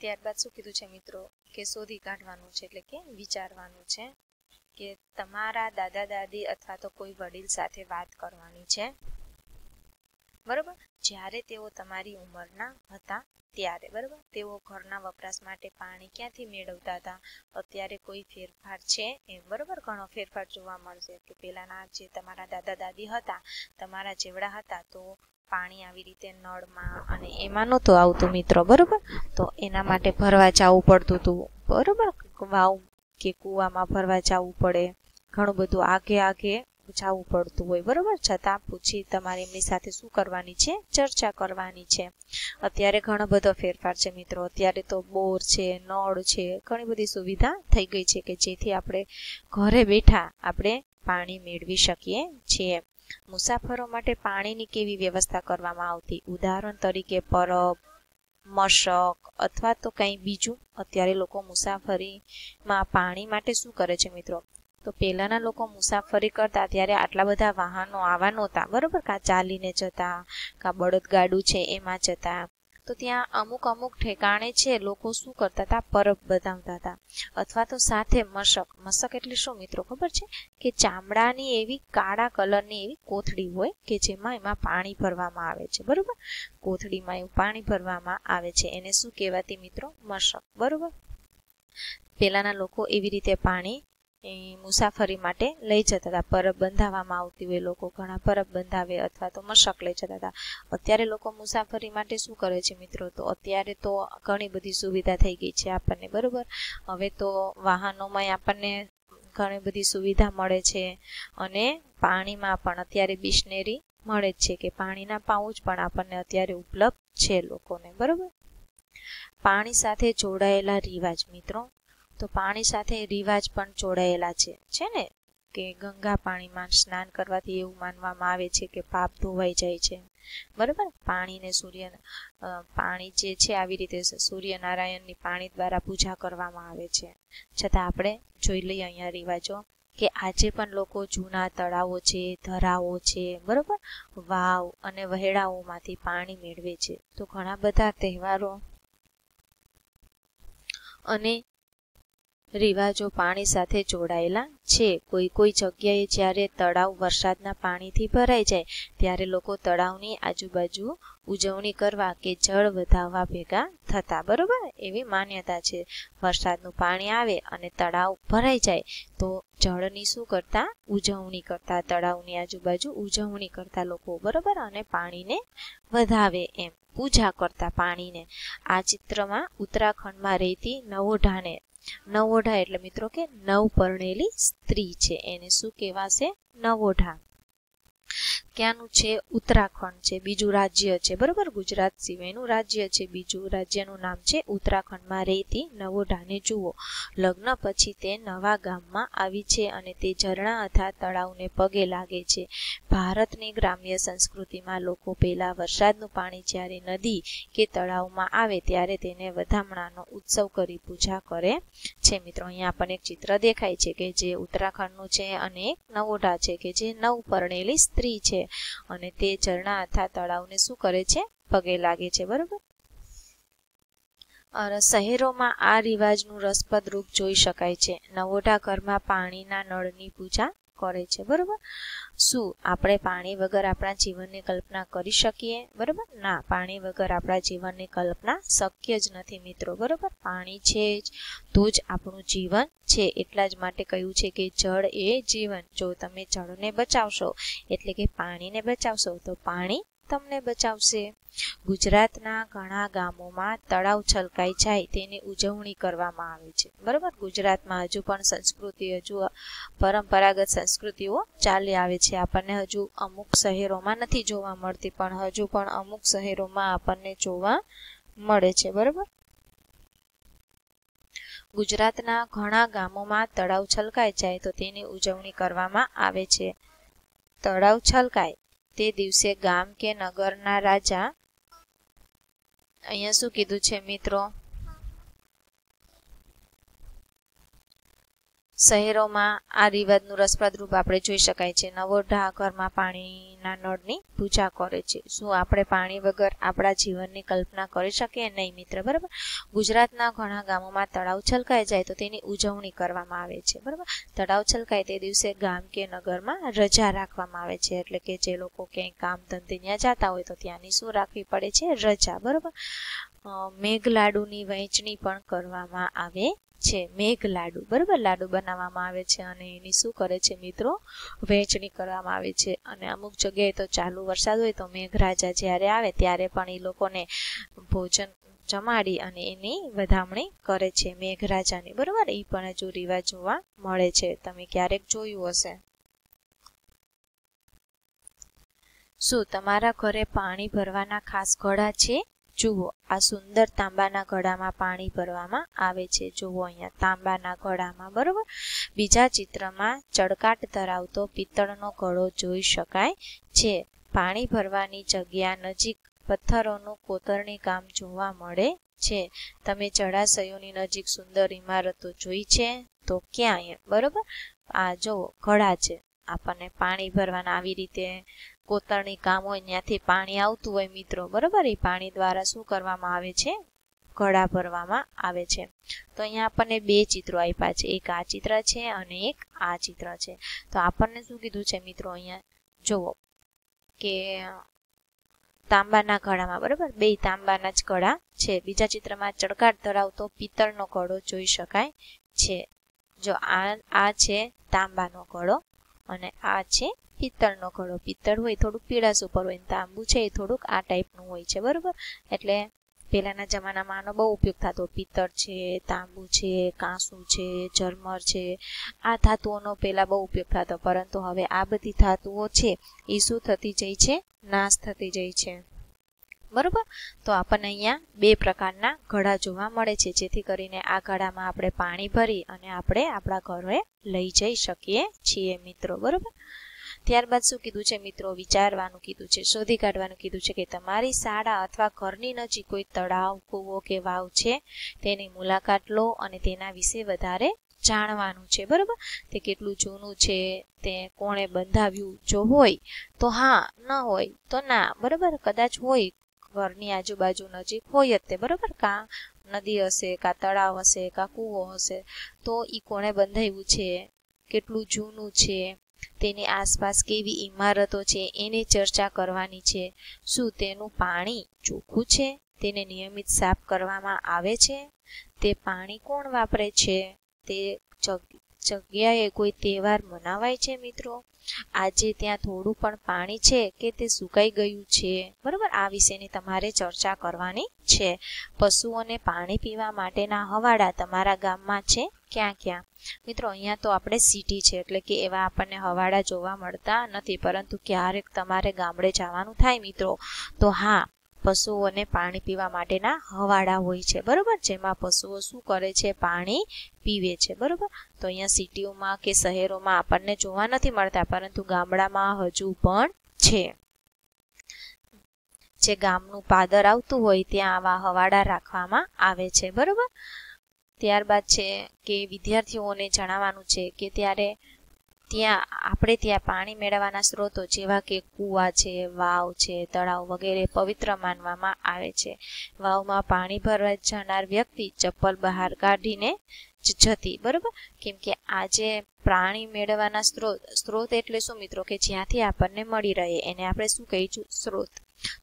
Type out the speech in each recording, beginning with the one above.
ત્યારબાદ શું કીધું છે મિત્રો કે શોધી કાઢવાનું છે એટલે કે વિચારવાનું છે કે તમારા દાદા દાદી અથવા તો કોઈ વડીલ સાથે વાત કરવાની છે, બરોબર, જ્યારે તેઓ તમારી ઉંમરના હતા ત્યારે, બરોબર. તેઓ ઘરના વપરાશ માટે પાણી ક્યાંથી મેળવતા હતા, અત્યારે કોઈ ફેરફાર છે એમ, બરોબર. ઘણો ફેરફાર જોવા મળશે કે પહેલાના જે તમારા દાદા દાદી હતા તમારા જેવડા હતા તો પાણી આવી રીતે નળમાં અને એમાં નહોતું આવતું મિત્રો, બરોબર. તો એના માટે ભરવા જવું પડતું હતું, બરોબર. વાવ કે કૂવામાં ભરવા જવું પડે, ઘણું બધું આગે જવું પડતું હોય, બરોબર. છતાં પૂછી તમારે એમની સાથે શું કરવાની છે, ચર્ચા કરવાની છે. અત્યારે ઘણો બધો ફેરફાર છે મિત્રો. અત્યારે તો બોર છે, નળ છે, ઘણી બધી સુવિધા થઈ ગઈ છે કે જેથી આપણે ઘરે બેઠા આપણે પાણી મેળવી શકીએ છીએ. મુસાફરો માટે પાણીની કેવી વ્યવસ્થા કરવામાં આવતી, ઉદાહરણ તરીકે પરબ, મશક અથવા તો કંઈ બીજું. અત્યારે લોકો મુસાફરીમાં પાણી માટે શું કરે છે મિત્રો, તો પહેલાના લોકો મુસાફરી કરતા ત્યારે આટલા બધા વાહનો આવા નહોતા, બરોબર. કાં ચાલીને જતા, કાં બળદગાડું છે એમાં જતા. તો ત્યાં અમુક ઠેકાણે છે લોકો શું કરતા હતા, પરબ બતાવતા હતા. અથવા તો સાથે મશક એટલે શું મિત્રો ખબર છે કે ચામડાની એવી કાળા કલરની એવી કોથળી હોય કે જેમાં એમાં પાણી ભરવામાં આવે છે, બરોબર. કોથળીમાં એવું પાણી ભરવામાં આવે છે, એને શું કહેવાતી મિત્રો, મશક, બરોબર. પહેલાના લોકો એવી રીતે પાણી મુસાફરી માટે લઈ જતા હતા. પરબ બંધાવવામાં આવતી હોય, લોકો ઘણા પરબ બંધાવે અથવા તો મશક લઈ જતા હતા. અત્યારે લોકો મુસાફરી માટે શું કરે છે મિત્રો, તો અત્યારે તો ઘણી બધી સુવિધા થઈ ગઈ છે આપણને, બરોબર. હવે તો વાહનોમાં આપણને ઘણી બધી સુવિધા મળે છે અને પાણીમાં પણ અત્યારે બિસ્લેરી મળે જ છે કે પાણીના પાઉચ પણ આપણને અત્યારે ઉપલબ્ધ છે લોકોને, બરોબર. પાણી સાથે જોડાયેલા રિવાજ મિત્રો, તો પાણી સાથે રિવાજ પણ જોડાયેલા છે ને કે ગંગા પાણીમાં સ્નાન કરવાથી એવું માનવામાં આવે છે કે પાપ ધોવાઈ જાય છે, બરોબર. પાણી જે છે આવી રીતે સૂર્યનારાયણની પાણી દ્વારા પૂજા કરવામાં આવે છે. છતાં આપણે જોઈ લઈએ અહીંયા રિવાજો કે આજે પણ લોકો જૂના તળાવો છે, ધરાવો છે, બરોબર, વાવ અને વહેડાઓમાંથી પાણી મેળવે છે. તો ઘણા બધા તહેવારો અને રિવાજો પાણી સાથે જોડાયેલા છે. કોઈ જગ્યાએ જ્યારે તળાવ વરસાદના પાણીથી ભરાઈ જાય ત્યારે લોકો તળાવની આજુબાજુ ઉજવણી કરવા કે જળ વધાવવા ભેગા થતા, બરોબર. એવી માન્યતા છે. વરસાદનું પાણી આવે અને તળાવ ભરાઈ જાય તો જળની શું કરતા, ઉજવણી કરતા, તળાવની આજુબાજુ ઉજવણી કરતા લોકો, બરોબર. અને પાણીને વધાવે એમ પૂજા કરતા પાણીને. આ ચિત્રમાં ઉત્તરાખંડમાં રહેતી નવોઢા એટલે મિત્રો કે નવ પરણેલી સ્ત્રી છે, એને શું કહેવાશે, નવોઢા. ક્યાંનું છે, ઉત્તરાખંડ છે, બીજું રાજ્ય છે, બરોબર. ગુજરાત સિવાયનું રાજ્ય છે, બીજું રાજ્યનું નામ છે ઉત્તરાખંડમાં રહેતી નવોઢાને જુઓ. લગ્ન પછી તે નવા ગામમાં આવી છે અને તે ઝરણા અથવા તળાવને પગે લાગે છે. ભારતની ગ્રામ્ય સંસ્કૃતિમાં લોકો પહેલા વરસાદનું પાણી જ્યારે નદી કે તળાવમાં આવે ત્યારે તેને વધામણાનો ઉત્સવ કરી પૂજા કરે છે મિત્રો. અહીંયા આપણને એક ચિત્ર દેખાય છે કે જે ઉત્તરાખંડનું છે અને એક નવોઢા છે કે જે નવ પરણેલી સ્ત્રી છે અને તે ઝરણા અથવા તળાવને શું કરે છે, પગે લાગે છે, બરોબર. શહેરોમાં આ રિવાજનું રસપ્રદ રૂપ જોઈ શકાય છે. નવોઢા ઘરમાં પાણીના નળની પૂજા કરે છે, બરોબર. શું આપણે પાણી વગર આપણા જીવનની કલ્પના કરી શકીએ, બરોબર? ના, પાણી વગર આપણા જીવનની કલ્પના શક્ય જ નથી મિત્રો, બરોબર. પાણી છે જ તો જ આપણું જીવન છે. એટલા જ માટે કહ્યું છે કે જળ એ જીવન. જો તમે જળને બચાવશો એટલે કે પાણીને બચાવશો તો પાણી તમને બચાવશે. ગુજરાતના ઘણા ગામોમાં તળાવ છલકાઈ જાય તેની ઉજવણી કરવામાં આવે છે, બરોબર. ગુજરાતમાં હજુ પણ પરંપરાગત સંસ્કૃતિઓ ચાલી આવે છે. આપણને હજુ અમુક શહેરોમાં નથી જોવા મળતી પણ હજુ પણ અમુક શહેરોમાં આપણને જોવા મળે છે, બરોબર. ગુજરાતના ઘણા ગામોમાં તળાવ છલકાઈ જાય તો તેની ઉજવણી કરવામાં આવે છે. તળાવ છલકાય તે દિવસે ગામ કે નગરના રાજા, અહીંયા શું કીધું છે મિત્રો, શહેરોમાં આ રિવાજનું રસપ્રદ રૂપ આપણે જોઈ શકાય છે. નવોઢા ઘરમાં પાણીના નળની પૂજા કરે છે. શું આપણે પાણી વગર આપણા જીવનની કલ્પના કરી શકીએ? નહીં મિત્ર, બરાબર. ગુજરાતના ઘણા ગામોમાં તળાવ છલકાઈ જાય તો તેની ઉજવણી કરવામાં આવે છે, બરાબર. તળાવ છલકાય તે દિવસે ગામ કે નગરમાં રજા રાખવામાં આવે છે, એટલે કે જે લોકો ક્યાંય કામ ધંધે ત્યાં જતા હોય તો ત્યાંની શું રાખવી પડે છે? રજા, બરાબર. મેઘલાડુની વહેંચણી પણ કરવામાં આવે છે. મેઘલાડુ, બરાબર, લાડુ બનાવવામાં આવે છે અને એની શું કરે છે મિત્રો? વહેંચણી કરવામાં આવે છે. અને અમુક જગ્યાએ તો ચાલુ વરસાદ હોય તો મેઘરાજા જ્યારે આવે ત્યારે પણ એ લોકોને ભોજન જમાડી અને એની વધામણી કરે છે મેઘરાજાની, બરાબર. એ પણ હજુ રિવાજ જોવા મળે છે, તમે ક્યારેક જોયું હશે. શું તમારા ઘરે પાણી ભરવાના ખાસ ઘડા છે? જુઓ, આ સુંદર તાંબાના ઘડામાં પાણી ભરવામાં આવે છે. જુઓ અહીંયા તાંબાના ઘડામાં, બરોબર. બીજા ચિત્રમાં ચળકાટ ધરાવતો પિત્તળનો ઘડો જોઈ શકાય છે. પાણી ભરવાની જગ્યા નજીક પથ્થરોનું કોતરણી કામ જોવા મળે છે. તમે જળાશયોની નજીક સુંદર ઇમારતો જોઈ છે? તો ક્યાં? બરોબર, આ જુઓ ઘડા છે. આપણને પાણી ભરવાના આવી રીતે કોતરણી કામ હોય ત્યાંથી પાણી આવતું હોય મિત્રો, બરોબર. એ પાણી દ્વારા શું કરવામાં આવે છે? ઘડા ભરવામાં આવે છે. તો અહીંયા આપણને બે ચિત્રો આપ્યા છે, એક આ ચિત્ર છે અને એક આ ચિત્ર છે. તો આપણને શું કીધું છે મિત્રો? અહીંયા જુઓ કે તાંબાના ઘડામાં, બરોબર, બે તાંબાના જ ઘડા છે. બીજા ચિત્રમાં ચળકાટ ધરાવતો પિત્તળનો ઘડો જોઈ શકાય છે. જો આ છે તાંબાનો ઘડો અને આ છે પિત્તળનો ઘડો. પિત્તળ હોય થોડુંક પીળાશ ઉપર હોય, તાંબુ છે એ થોડુંક આ ટાઈપનું હોય છે, બરોબર. એટલે પહેલાના જમાનામાં આનો બહુ ઉપયોગ થતો. પિત્તળ છે, તાંબુ છે, કાંસુ છે, ઝરમર છે, આ ધાતુઓનો પહેલા બહુ ઉપયોગ થતો. પરંતુ હવે આ બધી ધાતુઓ છે એ શું થતી જાય છે? નાશ થતી જાય છે, બરોબર. તો આપણને અહીંયા બે પ્રકારના ઘડા જોવા મળે છે, જેથી કરીને આ ઘડામાં આપણે પાણી ભરી અને આપણે આપણા ઘરે લઈ જઈ શકીએ છીએ મિત્રો, બરોબર. ત્યારબાદ શું કીધું છે મિત્રો? વિચારવાનું કીધું છે, શોધી કાઢવાનું કીધું છે કે તમારી શાળા અથવા ઘરની નજીક કોઈ તળાવ, કૂવો કે વાવ છે, તેની મુલાકાત લો અને તેના વિશે વધારે જાણવાનું છે, બરોબર. તે કેટલું જૂનું છે, તે કોણે બંધાવ્યું, જો હોય તો હા, ન હોય તો ના, બરોબર. કદાચ હોય, ઘરની આજુબાજુ નજીક હોય જ તે, બરોબર. કા નદી હશે, કા તળાવ હશે, કા કૂવો હશે, તો ઈ કોણે બંધાવ્યું છે, કેટલું જૂનું છે, તેની આસપાસ કેવી ઇમારતો છે એની ચર્ચા કરવાની છે. શું તેનું પાણી ચોખ્ખું છે? તેને નિયમિત સાફ કરવામાં આવે છે? તે પાણી કોણ વાપરે છે? તે જગ્યાએ કોઈ તહેવાર મનાવાય છે મિત્રો? આજે ત્યાં થોડું પણ પાણી છે કે તે સુકાઈ ગયું છે, બરોબર. આ વિશેની તમારે ચર્ચા કરવાની છે. પશુઓને પાણી પીવા માટેના હવાડા તમારા ગામમાં છે? ક્યાં ક્યાં? મિત્રો અહીંયા તો આપણે સિટી છે એટલે કે એવા આપણને હવાડા જોવા મળતા નથી, પરંતુ ક્યારેક તમારે ગામડે જવાનું થાય મિત્રો તો હા, પશુઓને પાણી પીવા માટેના હવાડા હોય છે, બરોબર. જેમાં પશુઓ શું કરે છે? પાણી પીવે છે, બરોબર. તો અહીંયા સિટીઓમાં કે શહેરોમાં આપણને જોવા નથી મળતા, પરંતુ ગામડામાં હજુ પણ છે. જે ગામનું પાદર આવતું હોય ત્યાં આવા હવાડા રાખવામાં આવે છે, બરોબર. ત્યારબાદ છે કે વિદ્યાર્થીઓને જણાવવાનું છે કે આપણે ત્યાં પાણી મેળવવાના સ્ત્રોતો જેવા કે કૂવા છે, વાવ છે, તળાવ વગેરે પવિત્ર માનવામાં આવે છે. વાવમાં પાણી ભરવા જનાર વ્યક્તિ ચપ્પલ બહાર કાઢીને જ જતી, બરોબર. કેમ કે આજે પાણી મેળવવાના સ્ત્રોત એટલે શું મિત્રો? કે જ્યાંથી આપણને મળી રહે એને આપણે શું કહીશું? સ્ત્રોત.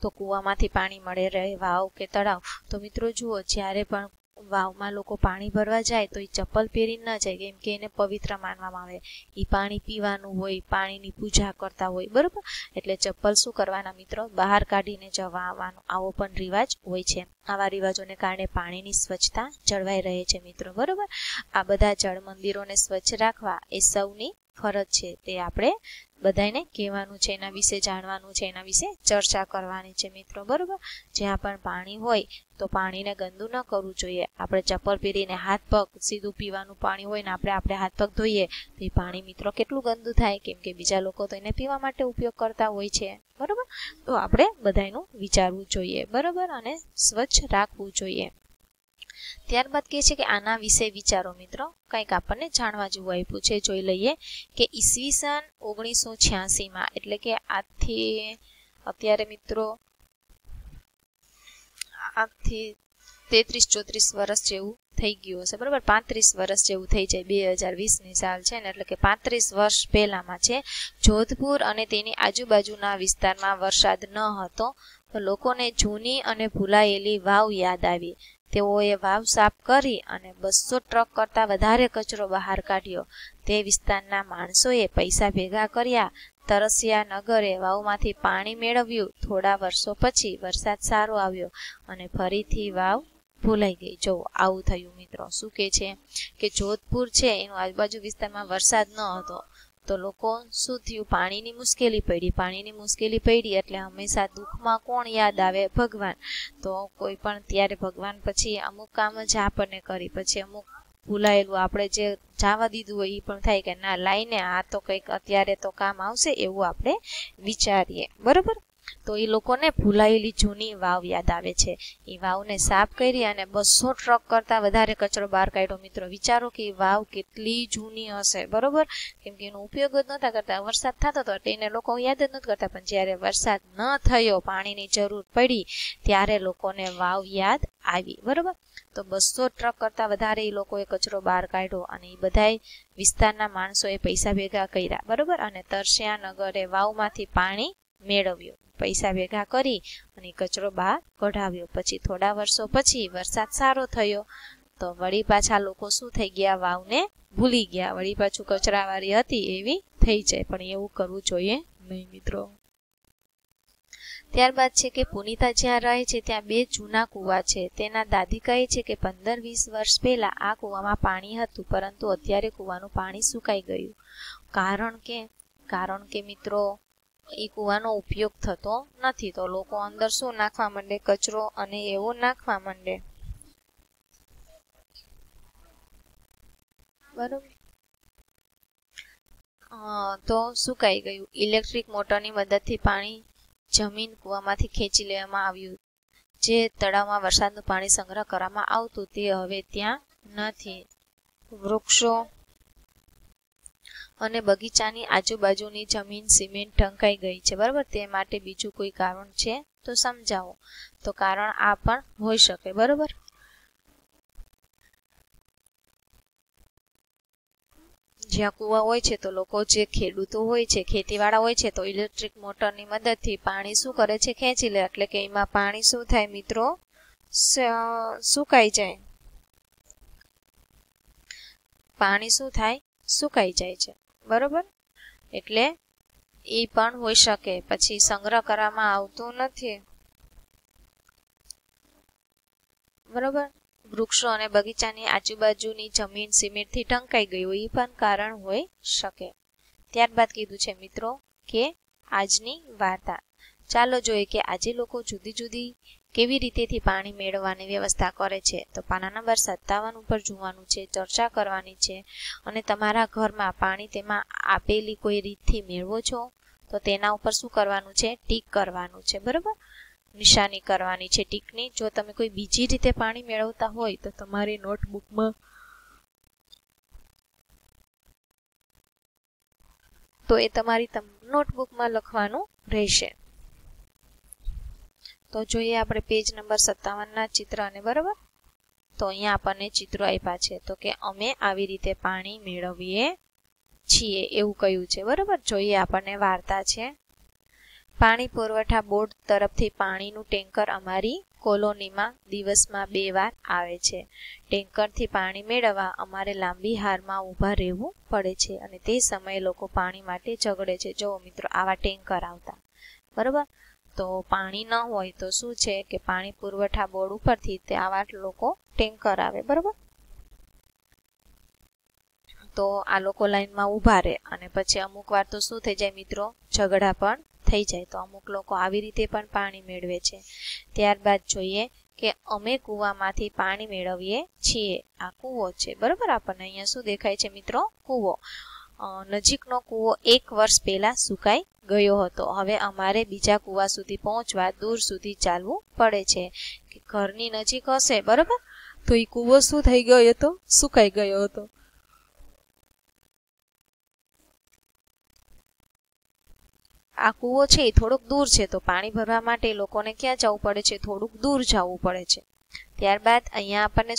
તો કૂવામાંથી પાણી મળે રહે, વાવ કે તળાવ. તો મિત્રો જુઓ, જ્યારે પણ વાવમાં લોકો પાણી ભરવા જાય તો એ ચપ્પલ પહેરીને ન જાય, કેમ કે એને પવિત્ર માનવામાં આવે. એ પાણી પીવાનું હોય, પાણીની પૂજા કરતા હોય, બરોબર. એટલે ચપ્પલ શું કરવાના મિત્રો? બહાર કાઢીને જવા આવવાનું. આવો પણ રિવાજ હોય છે. આવા રિવાજોને કારણે પાણીની સ્વચ્છતા જળવાઈ રહે છે મિત્રો, બરોબર. આ બધા જળ મંદિરોને સ્વચ્છ રાખવા એ સૌની ફરજ છે. તે આપણે બધાને કહેવાનું છે, એના વિશે જાણવાનું છે, એના વિશે ચર્ચા કરવાની છે મિત્રો, બરોબર. જ્યાં પણ પાણી હોય તો પાણીને ગંદુ ન કરવું જોઈએ. આપણે ચપ્પલ પહેરીને હાથ પગ સીધું પીવાનું પાણી હોય ને આપણે હાથ પગ ધોઈએ તો એ પાણી મિત્રો કેટલું ગંદુ થાય, કેમ કે બીજા લોકો તો એને પીવા માટે ઉપયોગ કરતા હોય છે, બરોબર. તો આપણે બધાનું વિચારવું જોઈએ, બરોબર, અને સ્વચ્છ રાખવું જોઈએ. ત્યારબાદ કહે છે કે આના વિશે વિચારો મિત્રો, કંઈક આપણને જાણવા જેવું આપ્યું છે, જોઈ લઈએ કે ઈસવીસન 1986માં એટલે કે આજથી અત્યારે મિત્રો આજથી 33-34 વર્ષ જેવું થઈ ગયું હશે, બરાબર, 35 વર્ષ જેવું થઈ જાય, 2020ની સાલ છે ને, એટલે કે 35 વર્ષ પહેલામાં છે જોધપુર અને તેની આજુબાજુના વિસ્તારમાં વરસાદ ન હતો તો લોકોને જૂની અને ભૂલાયેલી વાવ યાદ આવી. તેઓએ વાવ સાફ કરી અને 200 ટ્રક કરતાં વધારે કચરો બહાર કાઢ્યો. તે વિસ્તારના માણસોએ પૈસા ભેગા કર્યા, તરસિયા નગરે વાવમાંથી પાણી મેળવ્યું. થોડા વર્ષો પછી વરસાદ સારો આવ્યો અને ફરીથી વાવ ભૂલાઈ ગઈ. જો આવું થયું મિત્રો. શું કહે છે કે જોધપુર છે એનું આજુબાજુ વિસ્તારમાં વરસાદ ન હતો તો લોકો શું થયું, પાણીની મુશ્કેલી પડી એટલે હંમેશા દુઃખમાં કોણ યાદ આવે? ભગવાન. તો કોઈ પણ ત્યારે ભગવાન પછી અમુક કામ જ આપણને કરી, પછી અમુક ભૂલાયેલું આપણે જે જવા દીધું હોય એ પણ થાય કે ના લાઈને આ તો કંઈક અત્યારે તો કામ આવશે એવું આપણે વિચારીએ, બરોબર. તો એ લોકોને ભૂલાયેલી જૂની વાવ યાદ આવે છે. એ વાવને સાફ કરી અને 200 ટ્રક કરતાં વધારે કચરો બહાર કાઢ્યો. મિત્રો વિચારો કે એ વાવ કેટલી જૂની હશે, બરોબર, કેમ કે એનો ઉપયોગ જ નહોતા કરતા. વરસાદ થતો હતો એટલે એને લોકો યાદ જ નથી કરતા, પણ જ્યારે વરસાદ ન થયો, પાણીની જરૂર પડી ત્યારે લોકોને વાવ યાદ આવી, બરોબર. તો 200 ટ્રક કરતાં વધારે એ લોકોએ કચરો બહાર કાઢ્યો અને એ બધાય વિસ્તારના માણસોએ પૈસા ભેગા કર્યા, બરોબર, અને તરસિયા નગરે વાવમાંથી પાણી મેળવ્યું. પૈસા ભેગા કરી અને કચરો બહાર કઢાવ્યો. પછી થોડા વર્ષો પછી વરસાદ સારો થયો તો વળી પાછા લોકો શું થઈ ગયા? વાવને ભૂલી ગયા. વળી પાછું કચરાવાળી હતી એવી થઈ જાય, પણ એવું કરવું જોઈએ નહીં મિત્રો. ત્યારબાદ છે કે પુનિતા જ્યાં રહે છે ત્યાં 2 જૂના કૂવા છે. તેના દાદી કહે છે કે 15-20 વર્ષ પહેલા આ કૂવામાં પાણી હતું, પરંતુ અત્યારે કૂવાનું પાણી સુકાઈ ગયું. કારણ કે મિત્રો એ કૂવાનો ઉપયોગ થતો નથી તો લોકો અંદર શું નાખવા માંડે? કચરો અને એવો નાખવા માંડે, બરોબર. તો સુકાઈ ગયું. ઇલેક્ટ્રિક મોટરની મદદથી પાણી જમીન કૂવામાંથી ખેંચી લેવામાં આવ્યું. જે તળાવમાં વરસાદનું પાણી સંગ્રહ કરવામાં આવતું તે હવે ત્યાં નથી. વૃક્ષો અને બગીચાની આજુબાજુની જમીન સિમેન્ટ ઢંકાઈ ગઈ છે, બરાબર. તે માટે બીજું કોઈ કારણ છે તો સમજાવો. તો કારણ આ પણ હોઈ શકે, બરાબર. જ્યાં કૂવા હોય છે તો લોકો જે ખેડૂતો હોય છે, ખેતીવાળા હોય છે, તો ઇલેક્ટ્રિક મોટરની મદદથી પાણી શું કરે છે? ખેંચી લે. એટલે કે એમાં પાણી શું થાય મિત્રો? સુકાઈ જાય. પાણી શું થાય? સુકાઈ જાય છે, બરોબર. એટલે એ પણ હોઈ શકે. પછી સંગ્રહ કરવામાં આવતું નથી, બરોબર. વૃક્ષો અને બગીચાની આજુબાજુની જમીન સિમેન્ટથી ઢંકાઈ ગઈ હોય એ પણ કારણ હોઈ શકે. ત્યારબાદ કીધું છે મિત્રો કે આજની વાર્તા. ચાલો જોઈએ કે આજે લોકો જુદી જુદી કેવી રીતેથી પાણી મેળવવાની વ્યવસ્થા કરે છે. તો પાના નંબર 57 ઉપર જોવાનું છે, ચર્ચા કરવાની છે. અને તમારા ઘરમાં પાણી તેમાં આપેલી કોઈ રીતથી મેળવો છો તો તેના ઉપર શું કરવાનું છે? ટીક કરવાનું છે, બરોબર. નિશાની કરવાની છે ટીકની. જો તમે કોઈ બીજી રીતે પાણી મેળવતા હોય તો તમારી નોટબુકમાં તો એ તમારી નોટબુકમાં લખવાનું રહેશે. તો જોઈએ આપણે પેજ નંબર 57ના ચિત્રને, બરોબર. તો અહીંયા આપણને ચિત્રો આપ્યા છે. તો કે અમે આવી રીતે પાણી મેળવીએ છીએ એવું કહ્યું છે, બરોબર. જોઈએ આપણને વાર્તા છે. પાણી પુરવઠા બોર્ડ તરફથી પાણીનું ટેન્કર અમારી કોલોનીમાં દિવસમાં 2 વાર આવે છે. ટેન્કરથી પાણી મેળવવા અમારે લાંબી હારમાં ઊભા રહેવું પડે છે અને તે સમયે લોકો પાણી માટે ઝઘડે છે. જો મિત્રો આવા ટેન્કર આવતા, બરોબર. તો પાણી ન હોય તો શું છે કે પાણી પુરવઠા બોર્ડ ઉપરથી તે આવા લોકો ટેન્કર આવે, બરોબર. તો આ લોકો લાઈનમાં ઊભા રહે અને પછી અમુક વાર તો શું થઈ જાય મિત્રો? ઝઘડા પણ થઈ જાય. તો અમુક લોકો આવી રીતે પણ પાણી મેળવે છે. ત્યારબાદ જોઈએ કે અમે કૂવામાંથી પાણી મેળવીએ છીએ. આ કૂવો છે, બરોબર. આપણને અહીંયા શું દેખાય છે મિત્રો? કૂવો. નજીકનો કૂવો 1 વર્ષ પહેલા સુકાઈ ગયો હતો. હવે અમારે બીજા કૂવા સુધી પહોંચવા દૂર સુધી ચાલવું પડે છે. કે ઘરની નજીક હશે, બરોબર, તો એ કૂવો શું થઈ ગયો હતો? સુકાઈ ગયો હતો. આ કૂવો છે એ થોડોક દૂર છે, તો પાણી ભરવા માટે લોકોને ક્યાં જવું પડે છે? થોડુંક દૂર જવું પડે છે. ત્યારબાદ અહીંયા આપણને